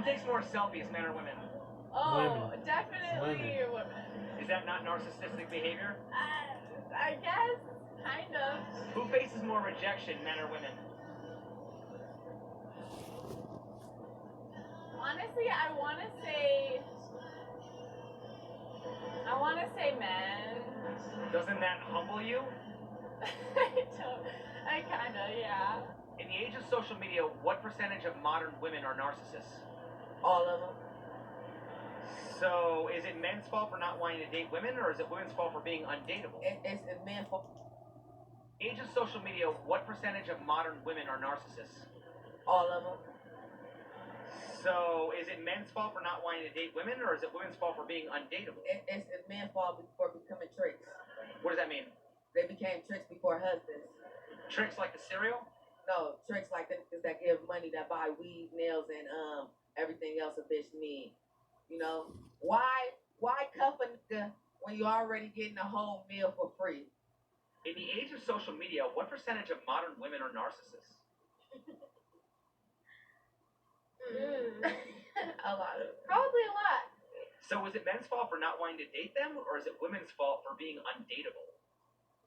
takes more selfies, men or women? Oh, Women. definitely women. Is that not narcissistic behavior? I guess, kind of. Who faces more rejection, men or women? Honestly, I want to say men. Doesn't that humble you? I kind of, yeah. In the age of social media, what percentage of modern women are narcissists? All of them. So, is it men's fault for not wanting to date women, or is it women's fault for being undateable? It's men's fault. Age of social media, what percentage of modern women are narcissists? All of them. So, is it men's fault for not wanting to date women, or is it women's fault for being undateable? It's men's fault for becoming tricks. What does that mean? They became tricks before husbands. Tricks like the cereal? No, tricks like that give money, that buy weave, nails, and everything else a bitch need. You know, why cuff a nigga when you already getting a whole meal for free? In the age of social media, what percentage of modern women are narcissists? A lot of, probably a lot. So, is it men's fault for not wanting to date them, or is it women's fault for being undateable?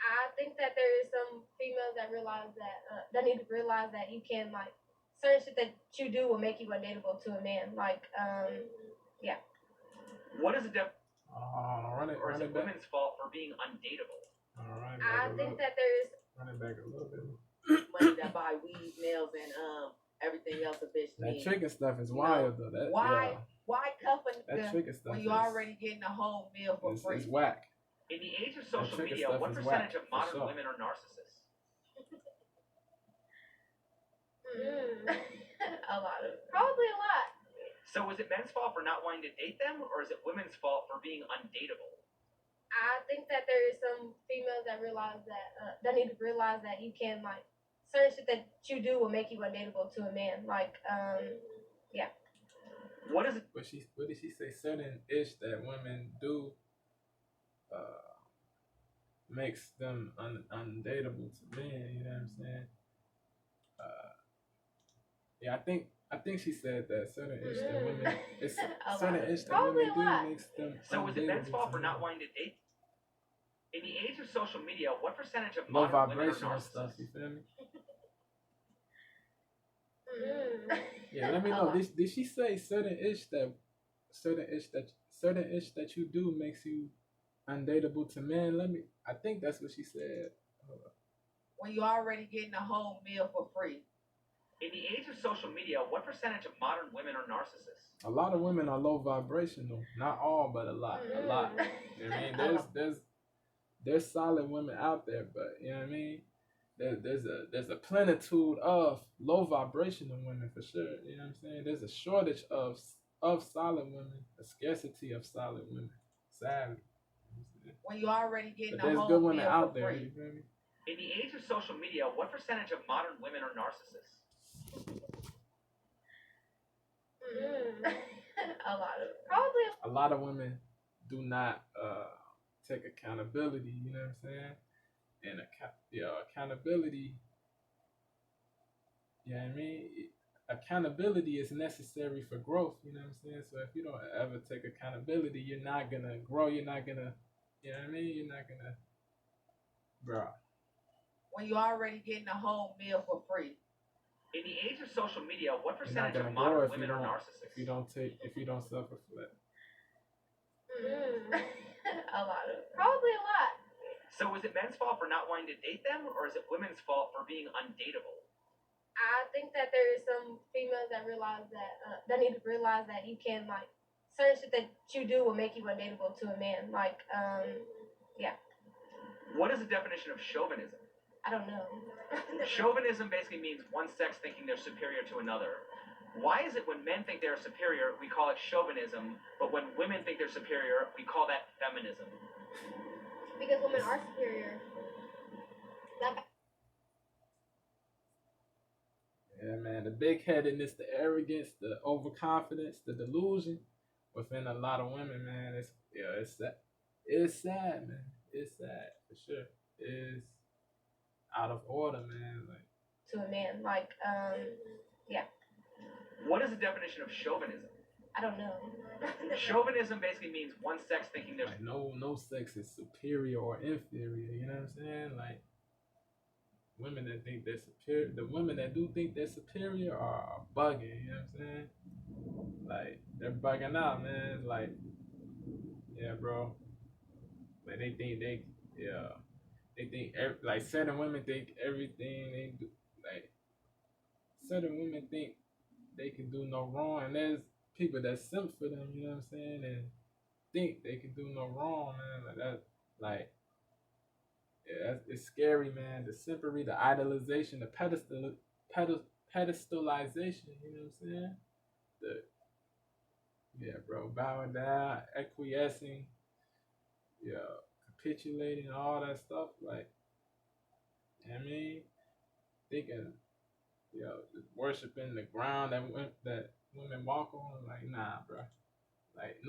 I think that there is some females that realize that that need to realize that you can, like, certain shit that you do will make you undateable to a man. Like, yeah. What is it? Run it Or is it back. women's fault for being undateable? All right. I think that there is. Run it back a little bit. Money that buy weave, nails, and everything else a bitch That need. tricking stuff is wild though. That Why cuff a that nigga tricking stuff when you already getting a whole meal for free? it's whack. In the age of social tricking media, stuff what is percentage whack, of modern for sure. women are narcissists? A lot of, Probably a lot. So, is it men's fault for not wanting to date them, or is it women's fault for being undateable? I think that there is some females that realize that that need to realize that you can, like, certain shit that you do will make you undateable to a man. Like, yeah. What is it? What did she say? Certain ish that women do makes them undateable to men. You know what I'm saying? Yeah, I think she said that certain ish that women it's certain ish that Probably women a do lot. makes them So, is it men's undateable fault to for men. not wanting to date? In the age of social media, what percentage of Low modern women are vibrational stuff, narcissists? you feel me? Yeah, let me know. Did she say certain ish that you do makes you undateable to men? I think that's what she said. when you already getting a whole meal for free. In the age of social media, what percentage of modern women are narcissists? A lot of women are low vibrational. Not all, but a lot. A lot. You know what I mean? There's solid women out there, but you know what I mean? There's a plenitude of low vibrational women for sure. You know what I'm saying? There's a shortage of solid women, a scarcity of solid women. Sadly. When you already getting But a there's whole good women meal out for there, free. you feel me? In the age of social media, what percentage of modern women are narcissists? A lot of, probably. A lot of women do not take accountability, you know what I'm saying? And accountability, you know what I mean? Accountability is necessary for growth, you know what I'm saying? So if you don't ever take accountability, you're not gonna grow, you're not gonna, you know what I mean? You're not gonna, bro. when you already getting a whole meal for free. In the age of social media, what You're not percentage gonna of grow modern if you women are don't narcissists? if you don't suffer for that. A lot of, Probably a lot. So, is it men's fault for not wanting to date them, or is it women's fault for being undateable? I think that there is some females that realize that that need to realize that you can, like, certain shit that you do will make you undateable to a man. Like, yeah. What is the definition of chauvinism? I don't know. Chauvinism basically means one sex thinking they're superior to another. Why is it when men think they're superior, we call it chauvinism, but when women think they're superior, we call that feminism? Because women are superior. Yeah, man, the big headedness, the arrogance, the overconfidence, the delusion within a lot of women, man. It's sad. It's sad, man. It's sad for sure. It's out of order, man. Like to a man. Like, yeah. What is the definition of chauvinism? I don't know. Chauvinism basically means one sex thinking there's Like no sex is superior or inferior. You know what I'm saying? Like women that think they're superior, the women that do think they're superior are bugging. You know what I'm saying? Like they're bugging out, man. Like yeah, bro. Like they think they think like certain women think everything they do. Like certain women think they can do no wrong, and there's people that simp for them. You know what I'm saying? And think they can do no wrong, man. Like that, like yeah, it's scary, man. The simpery, the idolization, the pedestalization. You know what I'm saying? The yeah, bro, bowing down, acquiescing, yeah, capitulating, all that stuff. Like, you know what I mean, thinking, worshiping the ground that women walk on. Like, nah, bro. Like,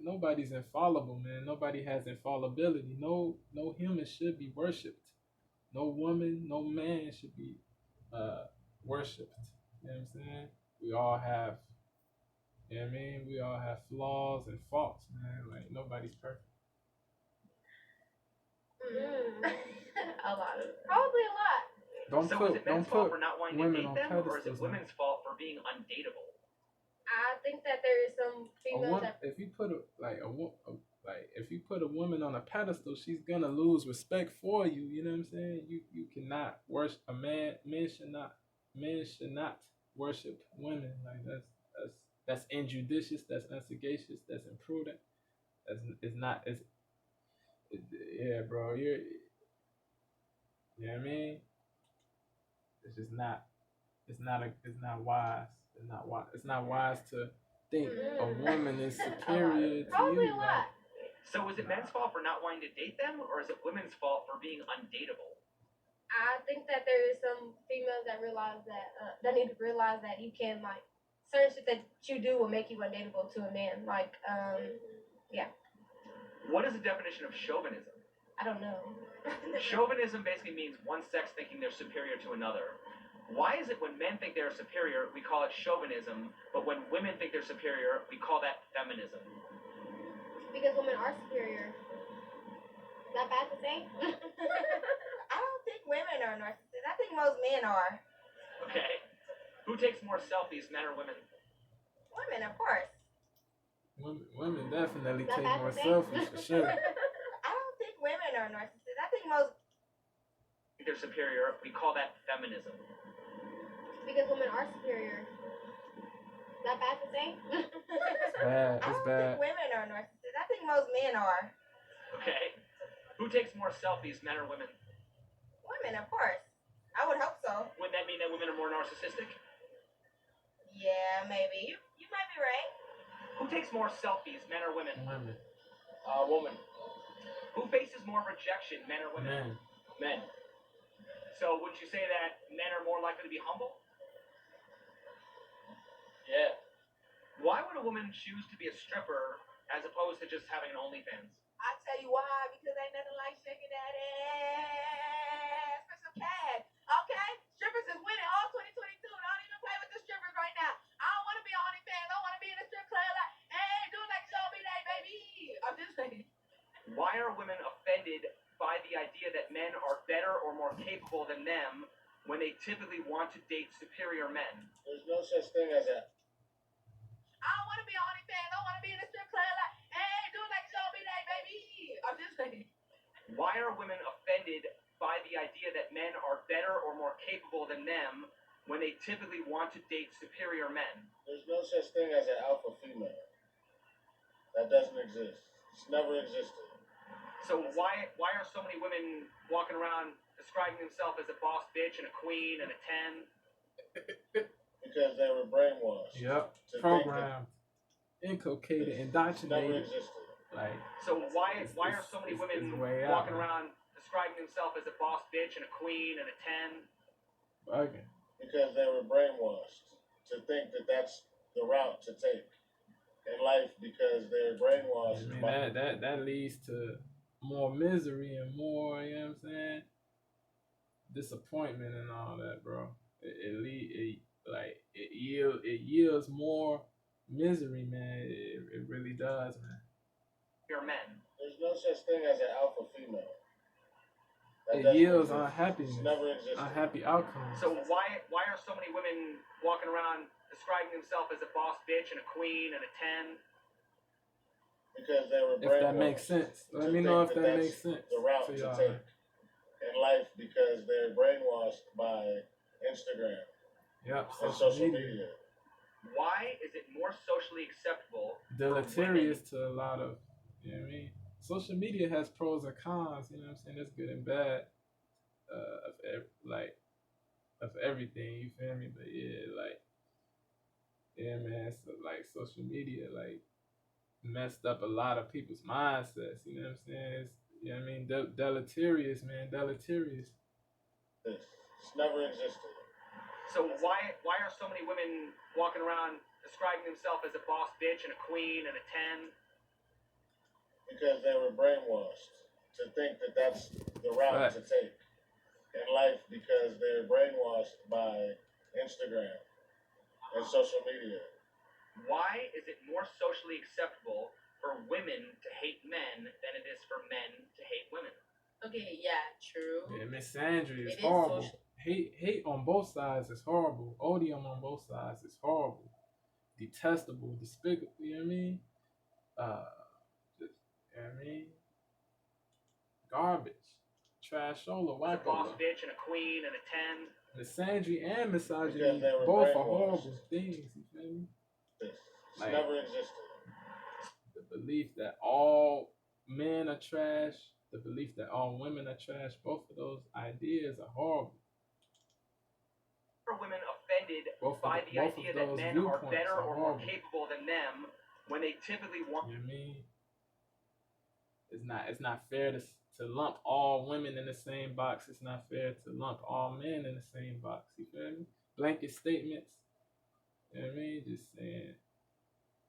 nobody's infallible, man. Nobody has infallibility. No human should be worshipped. No woman, no man should be worshipped. You know what I'm saying? We all have, you know what I mean? We all have flaws and faults, man. Like nobody's perfect. A lot of it. Probably a lot. Is it men's fault for not wanting to women date on them, or is it pedestals, man. women's fault for being undateable? I think that there is some females that If you put if you put a woman on a pedestal, she's gonna lose respect for you. You know what I'm saying? You cannot worship a man. Men should not worship women. Like that's injudicious. That's unsagacious. That's imprudent. It's not. Yeah, bro. You know what I mean? It's just not. It's not wise. It's not wise to think a woman is superior to probably you. a lot. So is it men's fault for not wanting to date them, or is it women's fault for being undateable? I think that there is some females that realize that need to realize that you can like certain shit that you do will make you undateable to a man. Like yeah. What is the definition of chauvinism? I don't know. Chauvinism basically means one sex thinking they're superior to another. Why is it when men think they're superior, we call it chauvinism, but when women think they're superior, we call that feminism? Because women are superior. Is that bad to say? I don't think women are narcissists. I think most men are. Okay. Who takes more selfies, men or women? Women, of course. Women definitely That take bad more to say? selfies for sure. I don't think women are narcissists. I think most. Think they're superior, we call that feminism. Because women are superior. Is that bad to say? It's bad. I It's don't bad. think women are narcissists. I think most men are. Okay. Who takes more selfies, men or women? Women, of course. I would hope so. Wouldn't that mean that women are more narcissistic? Yeah, maybe. You might be right. Who takes more selfies, men or women? Women. Woman. Who faces more rejection, men or women? Men. Men. So would you say that men are more likely to be humble? Yeah. Why would a woman choose to be a stripper as opposed to just having an OnlyFans? I tell you why, because ain't nothing like shaking that ass for some cash. Okay? Strippers is winning all 2022. Don't even play with the strippers right now. I don't want to be on OnlyFans. I want to be in a strip club like, hey, do it like show me that, baby. I'm just saying. Why are women offended by the idea that men are better or more capable than them when they typically want to date superior men? There's no such thing as a. I don't want to be on OnlyFans. I want to be in a strip club like, hey, do it like show me that, baby. I'm just saying. Why are women offended by the idea that men are better or more capable than them when they typically want to date superior men? There's no such thing as an alpha female. That doesn't exist. It's never existed. So why are so many women walking around describing themselves as a boss bitch and a queen and a 10? Because they were brainwashed. Yep. To Programmed, inculcated, think that it's never indoctrinated. existed. Like So why are so many it's women way out, walking man. around describing themselves as a boss bitch and a queen and a 10? Bugging. Because they were brainwashed to think that that's the route to take in life, because they're brainwashed. I mean, that leads to more misery and more, you know what I'm saying, disappointment and all that, bro. like it yields more misery, man. It really does, man. Your men. There's no such thing as an alpha female. That It doesn't yields exist. unhappiness, It's never existed. unhappy outcomes. So why are so many women walking around describing themselves as a boss bitch and a queen and a 10? Because they were If brainwashed. that makes sense, let to me know think if that makes sense the route to to y'all. take in life because they're brainwashed by Instagram Yep, and social media. Why is it more socially acceptable Deleterious to a lot of, you know what I mean? Social media has pros and cons, you know what I'm saying? There's good and bad of everything, you feel me? But yeah, man, so like social media, like messed up a lot of people's mindsets, you know what I'm saying? It's, you know what I mean? Deleterious, man, deleterious. It's never existed. So why are so many women walking around describing themselves as a boss bitch and a queen and a 10? Because they were brainwashed to think that that's the route to take in life because they're brainwashed by Instagram and social media. Why is it more socially acceptable for women to hate men than it is for men to hate women? Okay, yeah, true. Yeah, misandry is It is horrible. social. Hate on both sides is horrible. ODIUM on both sides is horrible. Detestable, despicable, you know what I mean? Just, you know what I mean? Garbage. Trashola, A boss wackola. bitch and a queen and a 10. Misandry and misogyny, Because they were both are brainwashed. horrible things, you feel me? It's Like, never existed. the belief that all men are trash, the belief that all women are trash, both of those ideas are horrible. Are women offended Both by of the idea that those men are viewpoints better are or more horrible. capable than them when they typically want? You know what I mean? It's not fair to lump all women in the same box. It's not fair to lump all men in the same box. You feel me? Blanket statements. You know what I mean? Just saying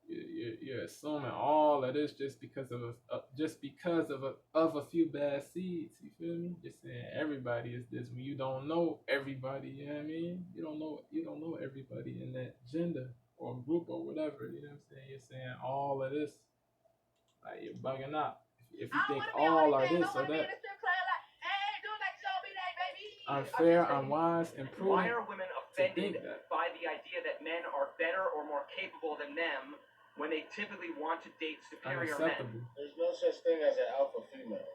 you're assuming all of this just because of a few bad seeds. You feel me? Just saying everybody is this when you don't know everybody. You know what I mean? You don't know everybody in that gender or group or whatever. You know what I'm saying? You're saying all of this, like you're bugging out. If you think all are this or that, unfair, unwise, and Why prudent. are women offended by the idea that men are better or more capable than them when they typically want to date superior men? Unacceptable. There's no such thing as an alpha female.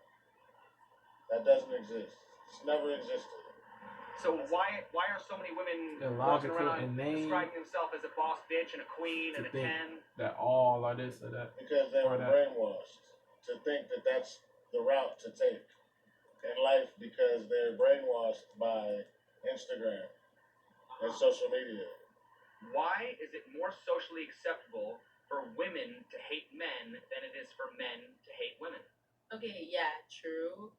That doesn't exist. It's never existed. So why are so many women walking Illogical around and named describing themselves as a boss bitch and a queen to and a think 10? that all are this or that. Because they or were that. brainwashed to think that that's the route to take in life because they're brainwashed by Instagram and social media. Why is it more socially acceptable for women to hate men than it is for men to hate women? Okay, yeah, true.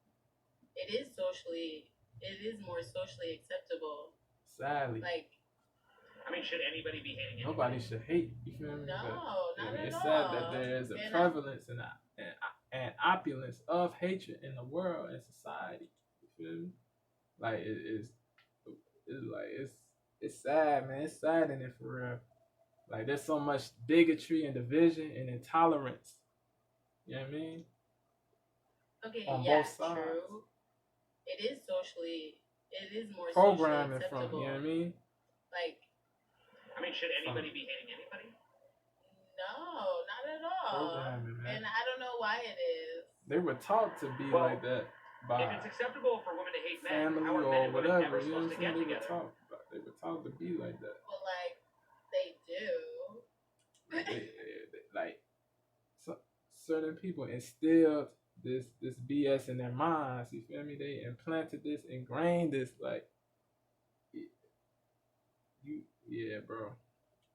It is more socially acceptable. Sadly, Like, I mean, should anybody be hating nobody anybody? should hate. You feel me? no, But, not at it's all. sad that there is a And prevalence and opulence of hatred in the world and society. You feel me? Like it's sad, man. It's saddening for real. Like there's so much bigotry and division and intolerance. You know what I mean? Okay, On yeah, both sides. true. It is more Programming socially from, acceptable. you know what I mean? Like, I mean, should anybody be hating anybody? no, not at all. Programming, man. And I don't know why it is. They were taught to be Well, like that by If it's acceptable for women to hate men, family how are men or and women whatever. ever You know supposed what I'm to saying? get together? They were taught to be like that. But like, they do. Like certain people instilled this BS in their minds. You feel me? They implanted this, ingrained this. Like yeah, bro.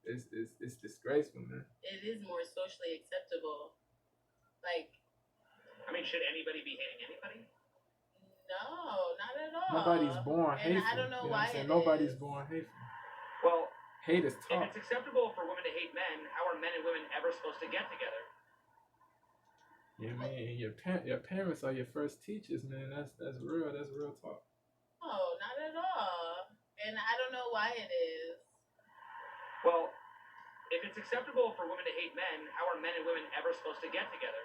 It's disgraceful, man. It is more socially acceptable. Like, I mean, should anybody be hating anybody? no, not at all. Nobody's born And hateful. I don't know you know why what I'm saying? it Nobody's is. born hateful. Well, Hate is if taught. it's acceptable for women to hate men, how are men and women ever supposed to get together? You know what I mean? Your parents are your first teachers, man. That's real talk. No, not at all. And I don't know why it is. Well, if it's acceptable for women to hate men, how are men and women ever supposed to get together?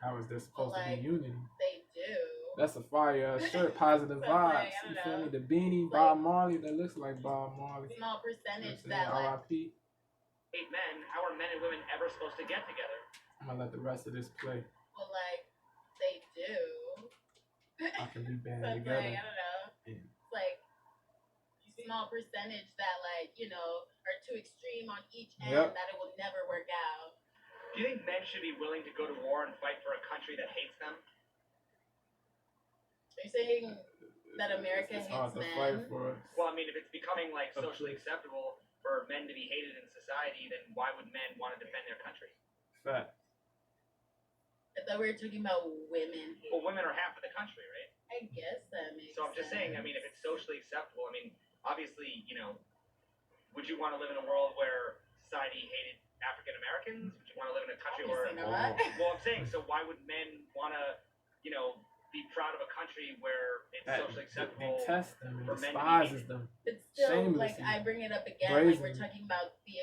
How is there supposed to be unity? They do. That's a fire shirt, positive So, vibes. like, I You don't feel know. me? The beanie, Like, Bob Marley, that looks like Bob Marley. Small percentage You know that like R.I.P. Hate men, how are men and women ever supposed to get together? I'm gonna let the rest of this play. well, like they do. I can be So banded it's together. like I don't know. Yeah. It's like small percentage that like are too extreme on each end Yep. that it will never work out. Do you think men should be willing to go to war and fight for a country that hates them? Are you saying that America It's hates hard to men? fight for. Well, I mean, if it's becoming like socially acceptable for men to be hated in society, then why would men want to defend their country? Fact. I thought we were talking about women. Well, women are half of the country, right? I guess that makes So I'm just saying, I mean, if it's socially acceptable, I mean, obviously, would you want to live in a world where society hated African Americans? Would you want to live in a country where? Obviously not. Well, I'm saying, so why would men want to, be proud of a country where it's socially acceptable? Detest them and for men to be despises them. But still, like Shamelessly. I bring it up again, like we're talking about the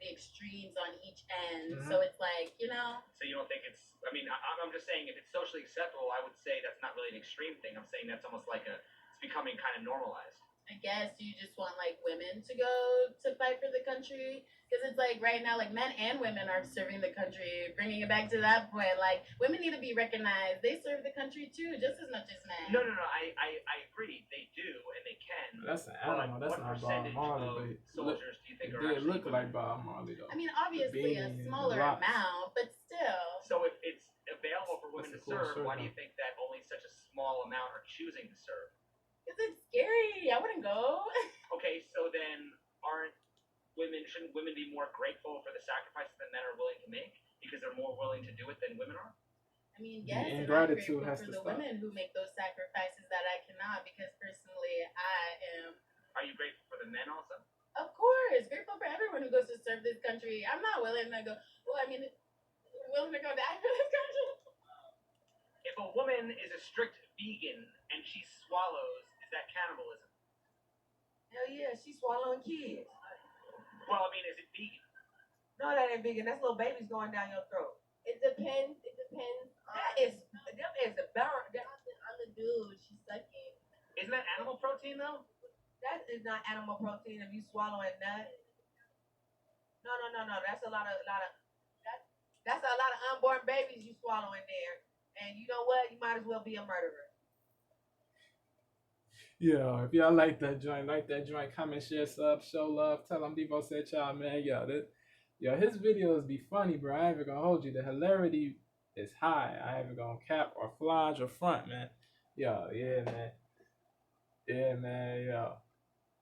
extremes on each end. Mhm. So it's like So you don't think it's? I mean, I'm just saying, if it's socially acceptable, I would say that's not really an extreme thing. I'm saying that's almost like it's becoming kind of normalized. I guess you just want like women to go to fight for the country because it's like right now like men and women are serving the country. Bringing it back to that point, like women need to be recognized. They serve the country too, just as much as men. No. I agree. They do and they can. That's an But animal. That's what not Bob percentage Marley. of soldiers do you think It are did actually look like Bob Marley though. I mean, obviously a beanie and smaller the locks. amount, but still. So if it's available for women to That's a cool serve, shirt, why do though. you think that only such a small amount are choosing to serve? Because it's scary. I wouldn't go. Okay, so then shouldn't women be more grateful for the sacrifices that men are willing to make because they're more willing to do it than women are? I mean, The yes, and I'm ingratitude grateful has for to the stop. women who make those sacrifices that I cannot because personally I am, Are you grateful for the men also? of course, grateful for everyone who goes to serve this country. I'm not willing to go, well, I mean, willing to go die for this country. If a woman is a strict vegan and she swallows, is that cannibalism? Hell yeah, she's swallowing kids. Well, I mean, is it vegan? No, that ain't vegan. That's little babies going down your throat. It depends. It depends. That is the bar. On the dude she's sucking. Isn't that animal protein though? That is not animal protein. If you swallow a nut. No. That's a lot of that's a lot of unborn babies you swallow in there. And you know what? You might as well be a murderer. Yeah, if y'all like that joint, comment, share, sub, show love, tell them Devo said y'all, man. His videos be funny, bro. I ain't even gonna hold you. The hilarity is high. I ain't even gonna cap or flage or front, man. Yeah, man.